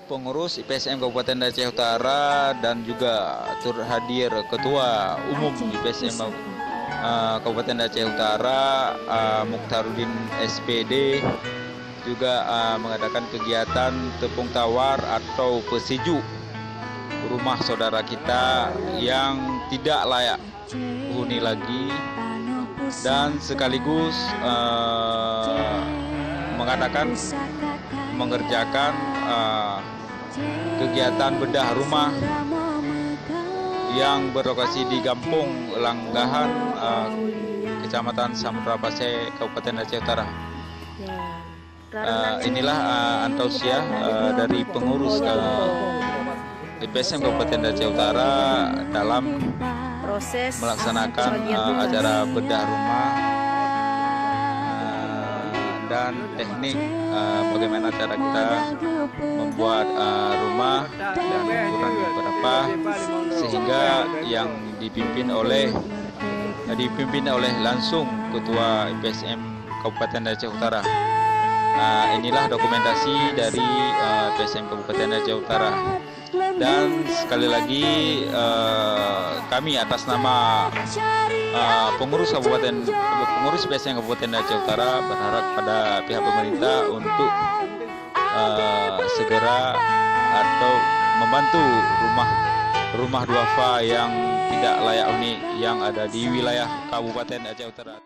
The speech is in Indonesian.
pengurus IPSM Kabupaten Aceh Utara dan juga turut hadir Ketua Umum IPSM Kabupaten Aceh Utara Mukhtaruddin SPD juga mengadakan kegiatan tepung tawar atau pesiju rumah saudara kita yang tidak layak huni lagi, dan sekaligus mengerjakan kegiatan bedah rumah yang berlokasi di Gampung Langgahan, Kecamatan Samudra Pasai, Kabupaten Aceh Utara. Inilah antusias dari pengurus IPSM Kabupaten Aceh Utara dalam proses melaksanakan acara bedah rumah dan teknik bagaimana cara kita membuat rumah dan ukurannya berapa, sehingga yang dipimpin oleh langsung Ketua IPSM Kabupaten Aceh Utara. Inilah dokumentasi dari IPSM Kabupaten Aceh Utara. Dan sekali lagi kami atas nama pengurus IPSM Kabupaten Aceh Utara berharap pada pihak pemerintah untuk segera atau membantu rumah duafa yang tidak layak huni yang ada di wilayah Kabupaten Aceh Utara.